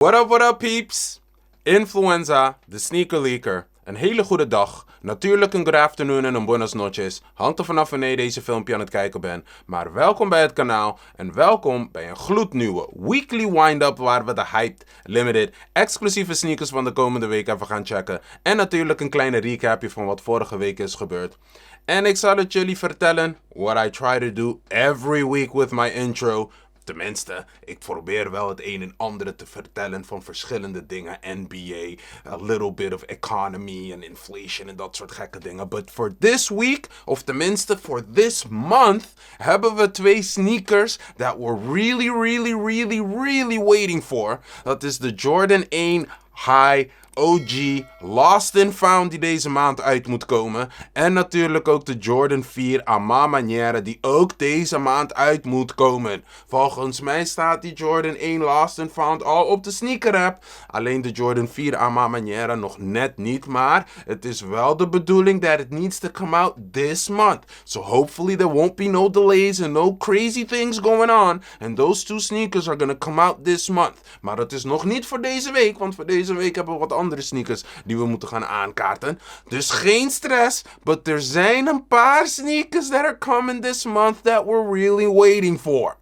What up peeps? Influenza, TheSneakerLeaker. Een hele goede dag. Natuurlijk een good afternoon en een buenas noches. Hangt er vanaf wanneer je deze filmpje aan het kijken bent. Maar welkom bij het kanaal en welkom bij een gloednieuwe Weekly Windup waar we de hyped, limited, exclusieve sneakers van de komende week even gaan checken. En natuurlijk een kleine recapje van wat vorige week is gebeurd. En ik zal het jullie vertellen, what I try to do every week with my intro. Tenminste, ik probeer wel het een en ander te vertellen van verschillende dingen. NBA, a little bit of economy en inflation en dat soort gekke dingen. But for this week, of tenminste for this month, hebben we twee sneakers that we're really waiting for. Dat is de Jordan 1 High OG Lost and Found die deze maand uit moet komen. En natuurlijk ook de Jordan 4 à ma manière die ook deze maand uit moet komen. Volgens mij staat die Jordan 1 Lost and Found al op de sneaker app. Alleen de Jordan 4 à ma manière nog net niet. Maar het is wel de bedoeling that it needs to come out this month. So hopefully there won't be no delays and no crazy things going on. And those two sneakers are gonna come out this month. Maar dat is nog niet voor deze week. Want voor deze week hebben we wat andere sneakers die we moeten gaan aankaarten. Dus geen stress, but er zijn een paar sneakers that are coming this month that we're really waiting for.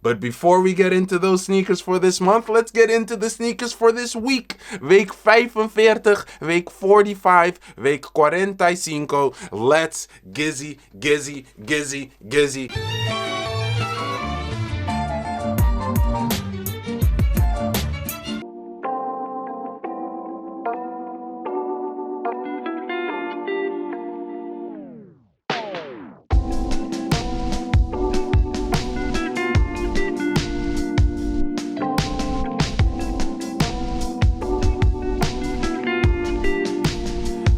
But before we get into those sneakers for this month, let's get into the sneakers for this week. Week 45, week 45, week 45. Let's gizzy.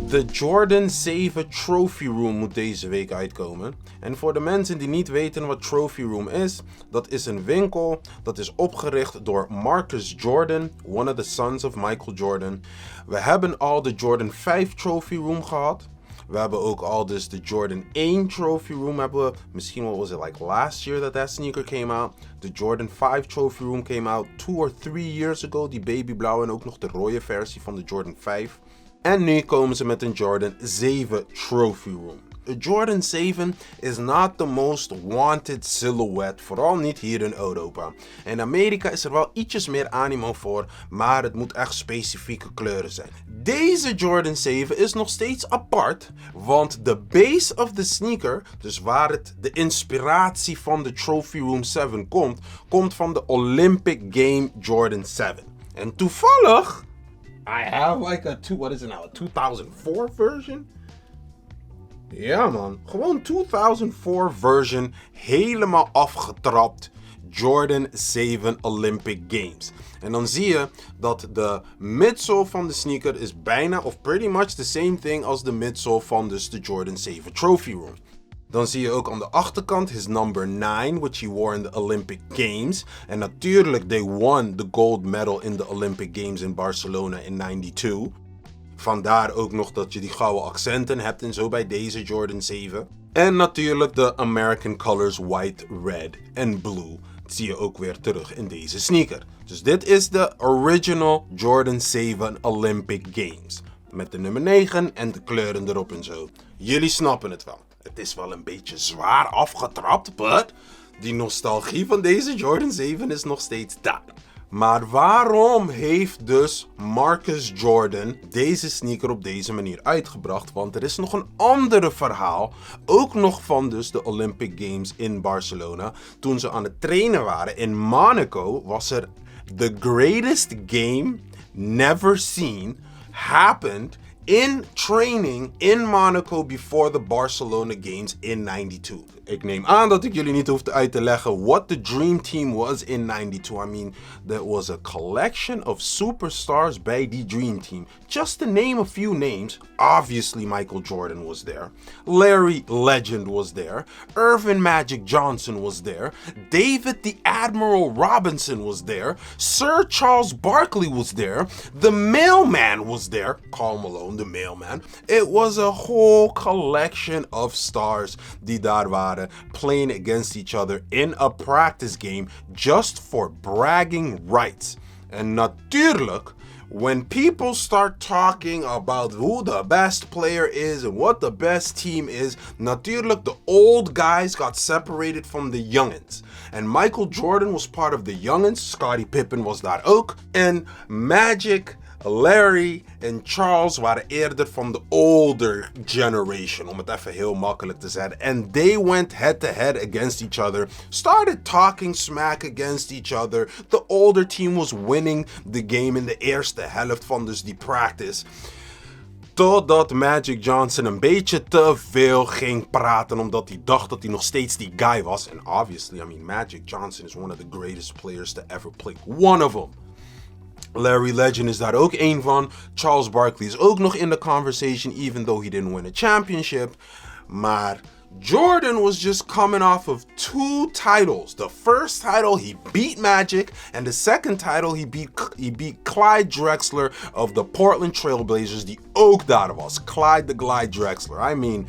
De Jordan 7 Trophy Room moet deze week uitkomen. En voor de mensen die niet weten wat Trophy Room is, dat is een winkel dat is opgericht door Marcus Jordan, one of the sons of Michael Jordan. We hebben al de Jordan 5 Trophy Room gehad. We hebben ook al dus de Jordan 1 Trophy Room hebben we. Misschien what was it like last year that sneaker came out. De Jordan 5 Trophy Room came out 2 or 3 years ago. Die babyblauwe en ook nog de rode versie van de Jordan 5. En nu komen ze met een Jordan 7 Trophy Room. De Jordan 7 is not the most wanted silhouette, vooral niet hier in Europa. In Amerika is er wel ietsjes meer animo voor, maar het moet echt specifieke kleuren zijn. Deze Jordan 7 is nog steeds apart, want de base of the sneaker, dus waar het de inspiratie van de Trophy Room 7 komt van de Olympic Game Jordan 7. En toevallig, I have like a 2004 version? Ja man, gewoon 2004 version, helemaal afgetrapt. Jordan 7 Olympic Games. En dan zie je dat de midsole van de sneaker is bijna of pretty much the same thing als de midsole van dus de Jordan 7 Trophy Room. Dan zie je ook aan de achterkant his number 9, which he wore in the Olympic Games. En natuurlijk, they won the gold medal in the Olympic Games in Barcelona in 92. Vandaar ook nog dat je die gouden accenten hebt en zo bij deze Jordan 7. En natuurlijk de American colors white, red en blue. Dat zie je ook weer terug in deze sneaker. Dus dit is de original Jordan 7 Olympic Games. Met de nummer 9 en de kleuren erop en zo. Jullie snappen het wel. Het is wel een beetje zwaar afgetrapt, but die nostalgie van deze Jordan 7 is nog steeds daar. Maar waarom heeft dus Marcus Jordan deze sneaker op deze manier uitgebracht? Want er is nog een andere verhaal, ook nog van dus de Olympic Games in Barcelona. Toen ze aan het trainen waren in Monaco was er the greatest game never seen happened in training in Monaco before the Barcelona Games in 92. Ik neem aan dat ik jullie niet hoef uit te leggen what the dream team was in 92. I mean, there was a collection of superstars bij die dream team. Just to name a few names, obviously Michael Jordan was there. Larry Legend was there. Irvin Magic Johnson was there. David the Admiral Robinson was there. Sir Charles Barkley was there. The Mailman was there. Karl Malone, the Mailman. It was a whole collection of stars die daar waren. Playing against each other in a practice game just for bragging rights. En natuurlijk, when people start talking about who the best player is and what the best team is, natuurlijk the old guys got separated from the youngins. En Michael Jordan was part of the youngins, Scottie Pippen was daar ook. En Magic, Larry en Charles waren eerder van de older generation, om het even heel makkelijk te zeggen. And they went head to head against each other, started talking smack against each other. The older team was winning the game in de eerste helft van dus die practice. Totdat Magic Johnson een beetje te veel ging praten, omdat hij dacht dat hij nog steeds die guy was. And obviously, I mean, Magic Johnson is one of the greatest players to ever play. One of them. Larry Legend is daar ook één van. Charles Barkley is ook nog in the conversation, even though he didn't win a championship. Maar Jordan was just coming off of 2 titles. The first title, he beat Magic. And the second title, he beat Clyde Drexler of the Portland Trailblazers, die ook daar was. Clyde the Glide Drexler. I mean,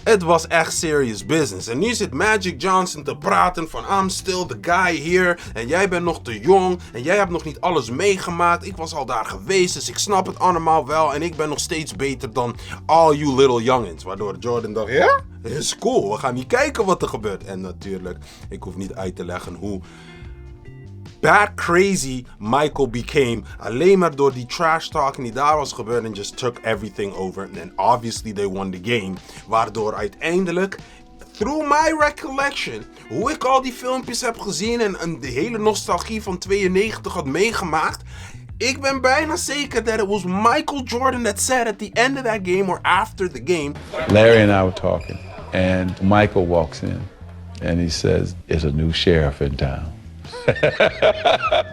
het was echt serious business. En nu zit Magic Johnson te praten van I'm still the guy here. En jij bent nog te jong. En jij hebt nog niet alles meegemaakt. Ik was al daar geweest, dus ik snap het allemaal wel. En ik ben nog steeds beter dan all you little youngins. Waardoor Jordan dacht, ja, is cool. We gaan niet kijken wat er gebeurt. En natuurlijk, ik hoef niet uit te leggen hoe bad crazy Michael became. Alleen maar door die trash talking die daar was gebeurd. And just took everything over. And obviously they won the game. Waardoor uiteindelijk, through my recollection, hoe ik al die filmpjes heb gezien en de hele nostalgie van 92 had meegemaakt, ik ben bijna zeker that it was Michael Jordan that said at the end of that game or after the game. Larry and I were talking and Michael walks in and he says, "There's a new sheriff in town."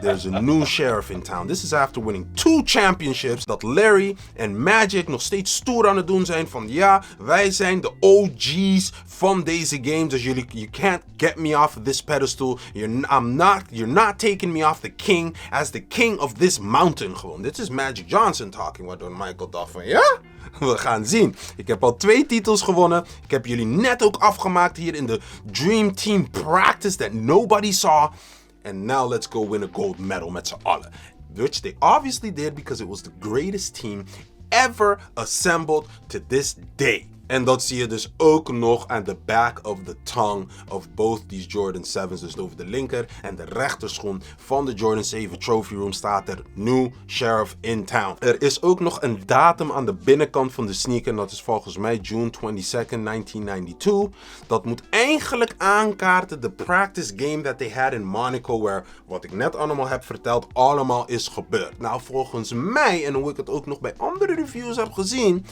There's a new sheriff in town. This is after winning 2 championships. Dat Larry en Magic nog steeds stoer aan het doen zijn van ja, wij zijn de OG's van deze game. Dus you can't get me off of this pedestal. You're not taking me off the king as the king of this mountain. Gewoon. Dit is Magic Johnson talking. Waardoor Michael dacht van ja, we gaan zien. Ik heb al 2 titels gewonnen. Ik heb jullie net ook afgemaakt hier in de Dream Team Practice that nobody saw. And now let's go win a gold medal met z'n allen. Which they obviously did because it was the greatest team ever assembled to this day. En dat zie je dus ook nog aan the back of the tongue of both these Jordan 7's. Dus over de linker en de rechterschoen van de Jordan 7 Trophy Room staat er New Sheriff in Town. Er is ook nog een datum aan de binnenkant van de sneaker. En dat is volgens mij June 22nd, 1992. Dat moet eigenlijk aankaarten de practice game that they had in Monaco. Where wat ik net allemaal heb verteld allemaal is gebeurd. Nou, volgens mij, en hoe ik het ook nog bij andere reviews heb gezien,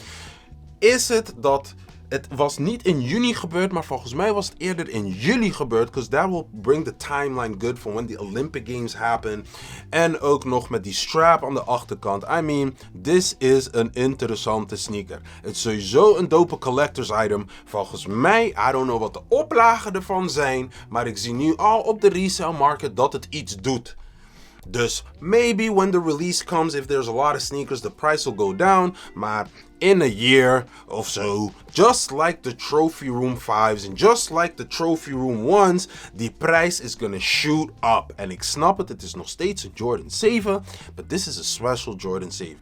is het dat het was niet in juni gebeurd, maar volgens mij was het eerder in juli gebeurd. Because that will bring the timeline good for when the Olympic Games happen. En ook nog met die strap aan de achterkant. I mean, this is een interessante sneaker. Het is sowieso een dope collector's item. Volgens mij, I don't know wat de oplagen ervan zijn, maar ik zie nu al op de resale market dat het iets doet. Dus maybe when the release comes, if there's a lot of sneakers, the price will go down. Maar in a year of so, just like the Trophy Room 5's and just like the Trophy Room 1's, die prijs is gonna shoot up. En ik snap het is nog steeds een Jordan 7, but this is a special Jordan 7.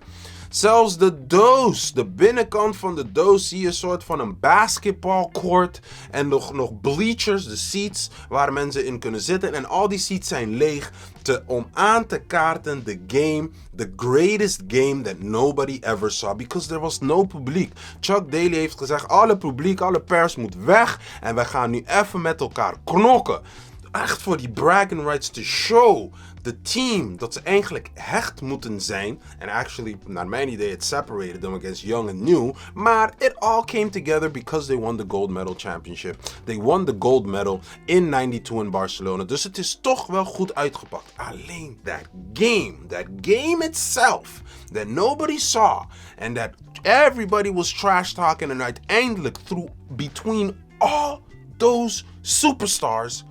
Zelfs de doos, de binnenkant van de doos zie je een soort van een basketbalcourt en nog bleachers, de seats waar mensen in kunnen zitten. En al die seats zijn leeg om aan te kaarten de game, the greatest game that nobody ever saw, because there was no publiek. Chuck Daly heeft gezegd, alle publiek, alle pers moet weg en we gaan nu even met elkaar knokken. Echt voor die bragging rights to show the team dat ze eigenlijk hecht moeten zijn. En actually, naar mijn idee, it separated them against young and new. Maar it all came together because they won the gold medal championship. They won the gold medal in 92 in Barcelona. Dus het is toch wel goed uitgepakt. Alleen that game itself, that nobody saw. And that everybody was trash talking. En uiteindelijk, between all those superstars,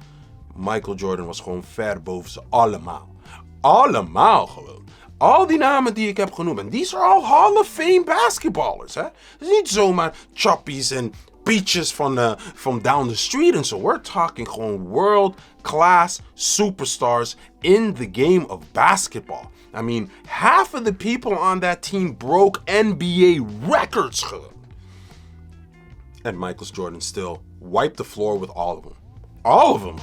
Michael Jordan was gewoon ver boven ze allemaal. Allemaal gewoon. Al die namen die ik heb genoemd. En these are all Hall of Fame basketballers. Hè? Het is niet zomaar choppies en speeches from down the street and so. We're talking gewoon world-class superstars in the game of basketball. I mean, half of the people on that team broke NBA records. And Michael Jordan still wiped the floor with all of them. All of them.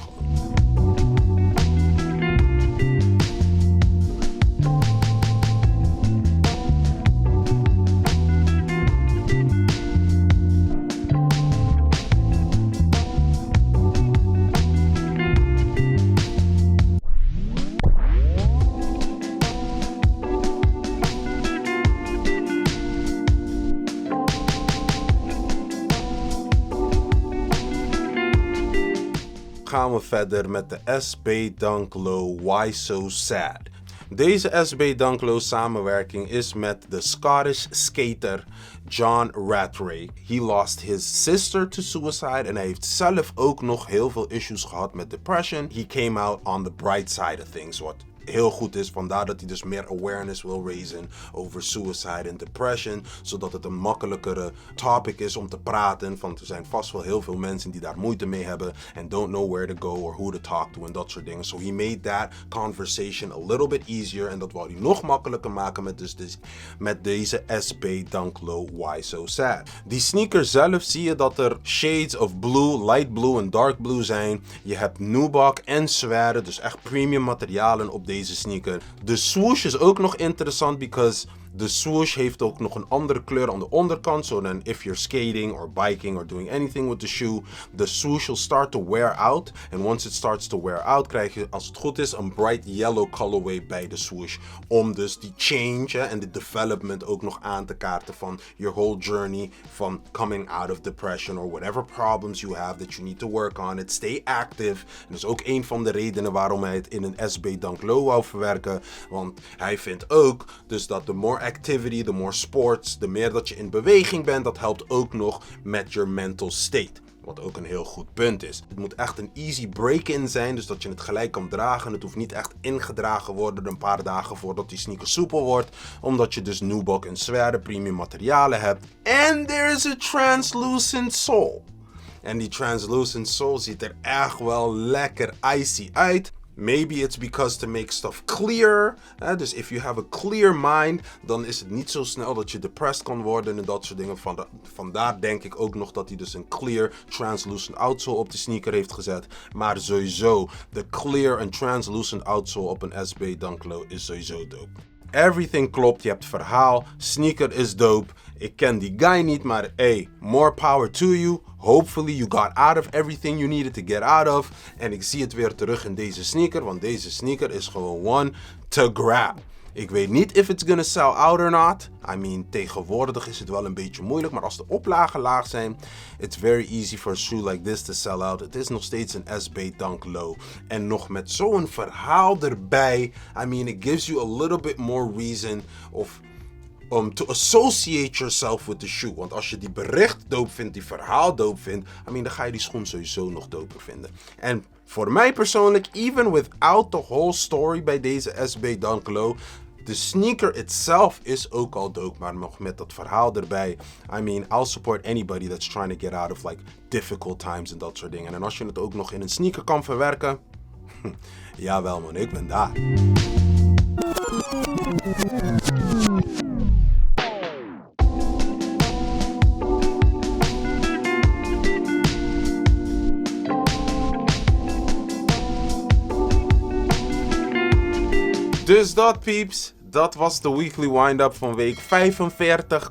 Gaan we verder met de SB Dunk Low Why So Sad. Deze SB Dunk Low samenwerking is met de Scottish skater John Rattray. He lost his sister to suicide en hij heeft zelf ook nog heel veel issues gehad met depression. He came out on the bright side of things, wat heel goed is. Vandaar dat hij dus meer awareness wil raisen over suicide en depression, zodat het een makkelijkere topic is om te praten, want er zijn vast wel heel veel mensen die daar moeite mee hebben and don't know where to go or who to talk to en dat soort dingen. So he made that conversation a little bit easier en dat wou hij nog makkelijker maken met deze SB Dunk Low Why So Sad. Die sneaker zelf zie je dat er shades of blue, light blue en dark blue zijn. Je hebt nubuck en zware, dus echt premium materialen op deze sneaker. De swoosh is ook nog interessant because de swoosh heeft ook nog een andere kleur aan de onderkant. So then if you're skating or biking or doing anything with the shoe, the swoosh will start to wear out. And once it starts to wear out, krijg je, als het goed is, een bright yellow colorway bij de swoosh. Om dus die change en de development ook nog aan te kaarten van your whole journey from coming out of depression or whatever problems you have that you need to work on it. Stay active. En dat is ook een van de redenen waarom hij het in een SB Dunk Low wou verwerken. Want hij vindt ook dus dat de more activity, the more sports, de meer dat je in beweging bent, dat helpt ook nog met your mental state. Wat ook een heel goed punt is. Het moet echt een easy break-in zijn, dus dat je het gelijk kan dragen. Het hoeft niet echt ingedragen worden een paar dagen voordat die sneaker soepel wordt. Omdat je dus nubuck en zware premium materialen hebt. And there's a translucent sole. En die translucent sole ziet er echt wel lekker icy uit. Maybe it's because to make stuff clear. Dus if you have a clear mind, dan is het niet zo snel dat je depressed kan worden en dat soort dingen. Vandaar denk ik ook nog dat hij dus een clear translucent outsole op de sneaker heeft gezet. Maar sowieso, de clear en translucent outsole op een SB Dunk Low is sowieso dope. Everything klopt, je hebt verhaal, sneaker is dope. Ik ken die guy niet, maar hey, more power to you. Hopefully you got out of everything you needed to get out of. En ik zie het weer terug in deze sneaker, want deze sneaker is gewoon one to grab. Ik weet niet if it's gonna sell out or not. I mean, tegenwoordig is het wel een beetje moeilijk, maar als de oplagen laag zijn, it's very easy for a shoe like this to sell out. Het is nog steeds een SB Dunk Low. En nog met zo'n verhaal erbij, I mean, it gives you a little bit more reason to associate yourself with the shoe. Want als je die bericht dope vindt, die verhaal dope vindt, I mean, dan ga je die schoen sowieso nog doper vinden. En voor mij persoonlijk, even without the whole story bij deze SB Dunk Low, de sneaker itself is ook al dope, maar nog met dat verhaal erbij. I mean, I'll support anybody that's trying to get out of like difficult times en dat soort dingen. En als je het ook nog in een sneaker kan verwerken, jawel man, ik ben daar. Dus dat peeps, dat was de Weekly Windup van week 45,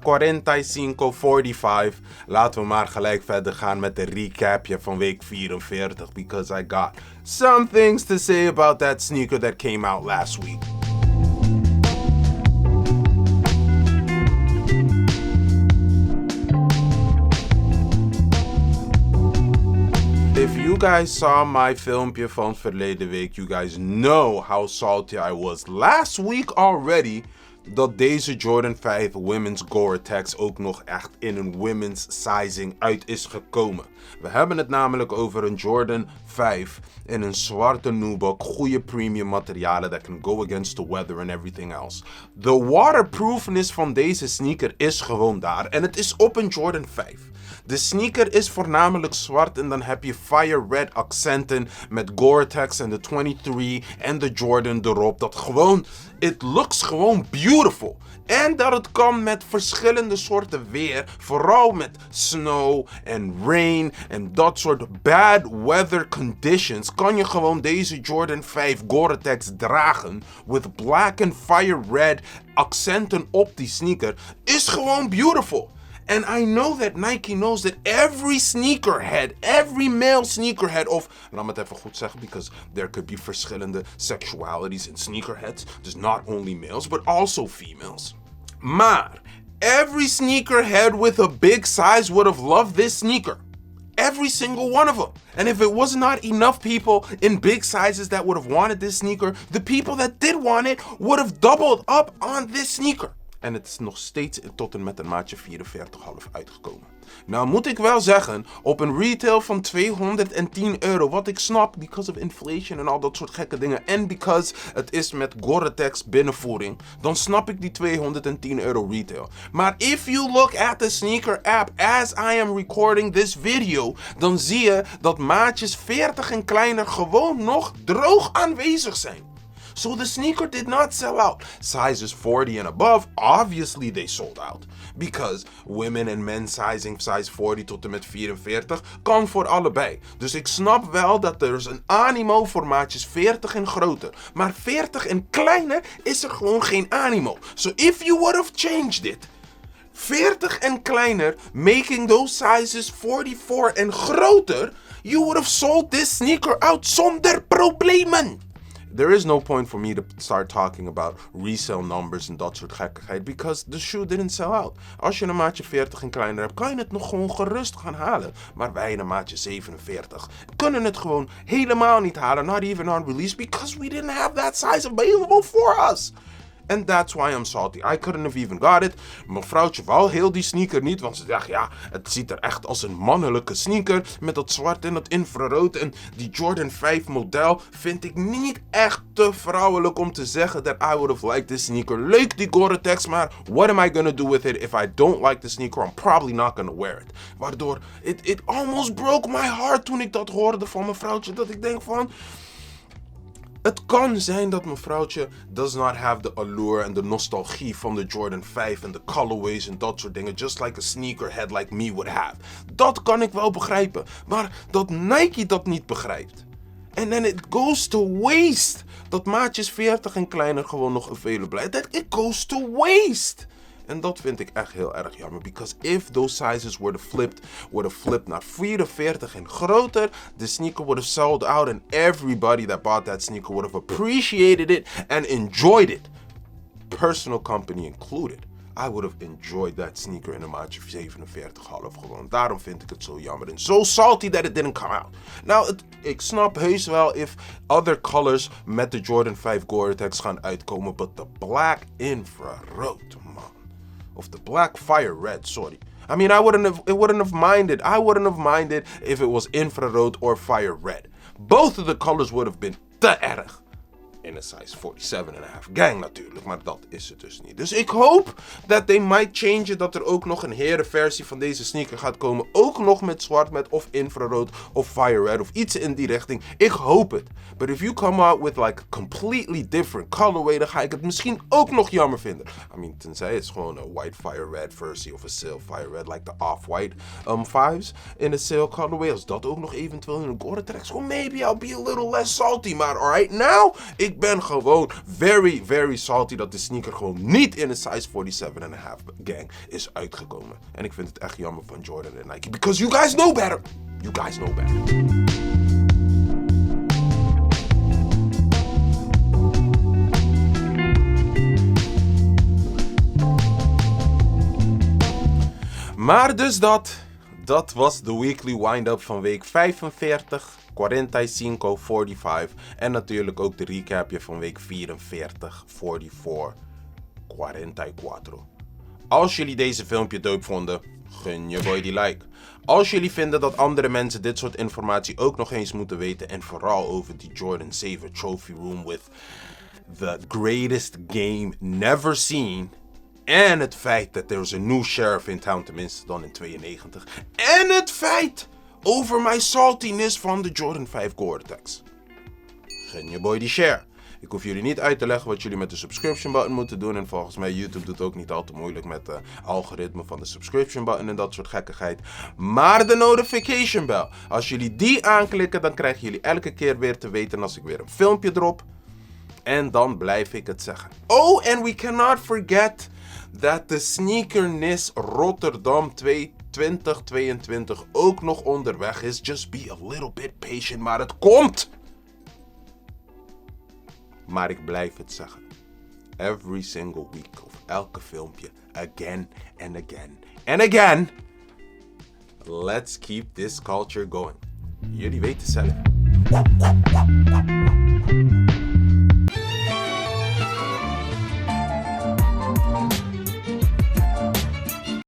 45. Laten we maar gelijk verder gaan met de recapje van week 44, because I got some things to say about that sneaker that came out last week. If you guys saw my filmpje van verleden week, you guys know how salty I was last week already dat deze Jordan 5 Women's Gore-Tex ook nog echt in een women's sizing uit is gekomen. We hebben het namelijk over een Jordan 5 in een zwarte nubuck, goede premium materialen that can go against the weather and everything else. De waterproofness van deze sneaker is gewoon daar en het is op een Jordan 5. De sneaker is voornamelijk zwart en dan heb je fire red accenten met Gore-Tex en de 23 en de Jordan erop. Dat gewoon, it looks gewoon beautiful. En dat het kan met verschillende soorten weer, vooral met snow en rain en dat soort bad weather conditions, kan je gewoon deze Jordan 5 Gore-Tex dragen with black and fire red accenten op die sneaker. Is gewoon beautiful. And I know that Nike knows that every sneakerhead, every male sneakerhead, of laat me het even goed zeggen, because there could be verschillende sexualities in sneakerheads. Dus not only males, but also females. Maar every sneakerhead with a big size would have loved this sneaker. Every single one of them. And if it was not enough people in big sizes that would have wanted this sneaker, the people that did want it would have doubled up on this sneaker. En het is nog steeds tot en met een maatje 44,5 uitgekomen. Nou moet ik wel zeggen, op een retail van €210, wat ik snap, because of inflation en al dat soort gekke dingen, en because het is met Gore-Tex binnenvoering, dan snap ik die €210 retail. Maar if you look at the sneaker app as I am recording this video, dan zie je dat maatjes 40 en kleiner gewoon nog droog aanwezig zijn. So the sneaker did not sell out. Sizes 40 and above, obviously they sold out. Because women and men sizing size 40 tot en met 44 kan voor allebei. Dus ik snap wel dat er is een animo voor maatjes 40 en groter. Maar 40 en kleiner is er gewoon geen animo. So if you would have changed it, 40 en kleiner, making those sizes 44 en groter, you would have sold this sneaker out zonder problemen. There is no point for me to start talking about resale numbers en dat soort gekkigheid, because the shoe didn't sell out. Als je een maatje 40 en kleiner hebt, kan je het nog gewoon gerust gaan halen. Maar wij in een maatje 47 kunnen het gewoon helemaal niet halen, not even on release, because we didn't have that size available for us. And that's why I'm salty. I couldn't have even got it. Mijn vrouwtje wou heel die sneaker niet, want ze dacht, ja, het ziet er echt als een mannelijke sneaker met dat zwart en dat infrarood. En die Jordan 5 model vind ik niet echt te vrouwelijk om te zeggen that I would have liked this sneaker. Leuk die Gore-Tex, maar what am I gonna do with it? If I don't like the sneaker, I'm probably not gonna wear it. Waardoor, it almost broke my heart toen ik dat hoorde van mijn vrouwtje, dat ik denk van, het kan zijn dat mijn vrouwtje does not have the allure en de nostalgie van de Jordan 5 en de colorways en dat soort dingen, just like a sneakerhead like me would have. Dat kan ik wel begrijpen, maar dat Nike dat niet begrijpt. And then it goes to waste. Dat maatjes 40 en kleiner gewoon nog available zijn. That it goes to waste. En dat vind ik echt heel erg jammer. Because if those sizes would have flipped naar 44 en groter, the sneaker would have sold out and everybody that bought that sneaker would have appreciated it and enjoyed it. Personal company included. I would have enjoyed that sneaker in een maatje 47,5 gewoon. Daarom vind ik het zo jammer. En so salty that it didn't come out. Nou, ik snap heus wel if other colors met de Jordan 5 Gore-Tex gaan uitkomen. But the black infrarood, man. Of the black fire red, sorry. I mean, I wouldn't have minded. I wouldn't have minded if it was infrarood or fire red. Both of the colors would have been te erg. In een size 47,5 gang natuurlijk, maar dat is het dus niet. Dus ik hoop dat they might change it, dat er ook nog een herenversie van deze sneaker gaat komen. Ook nog met zwart, met of infrarood of fire red of iets in die richting. Ik hoop het. But if you come out with like a completely different colorway, dan ga ik het misschien ook nog jammer vinden. I mean, tenzij het is gewoon een white fire red versie of een sale fire red, like the off-white 5's in een sale colorway. Als dat ook nog eventueel in een Gore-Tex, well, maybe I'll be a little less salty. Maar alright now, ik ben gewoon very, very salty dat de sneaker gewoon niet in een size 47,5 gang is uitgekomen. En ik vind het echt jammer van Jordan en Nike. Because you guys know better. You guys know better. Maar dus dat was de Weekly Windup van week 45. 45, 45 en natuurlijk ook de recapje van week 44, 44, 44. Als jullie deze filmpje dope vonden, gun je boy die like. Als jullie vinden dat andere mensen dit soort informatie ook nog eens moeten weten, en vooral over die Jordan 7 Trophy Room with the greatest game never seen, en het feit dat er is een new sheriff in town, tenminste dan in 92, en het feit over mijn saltiness van de Jordan 5 Gore-Tex. Gun je boy die share. Ik hoef jullie niet uit te leggen wat jullie met de subscription button moeten doen. En volgens mij YouTube doet ook niet al te moeilijk met de algoritme van de subscription button en dat soort gekkigheid. Maar de notification bell. Als jullie die aanklikken, dan krijgen jullie elke keer weer te weten als ik weer een filmpje drop. En dan blijf ik het zeggen. Oh, and we cannot forget that the Sneakerness Rotterdam 2022 ook nog onderweg is. Just be a little bit patient, maar het komt! Maar ik blijf het zeggen. Every single week of elke filmpje. Again and again and again. Let's keep this culture going. Jullie weten zelf.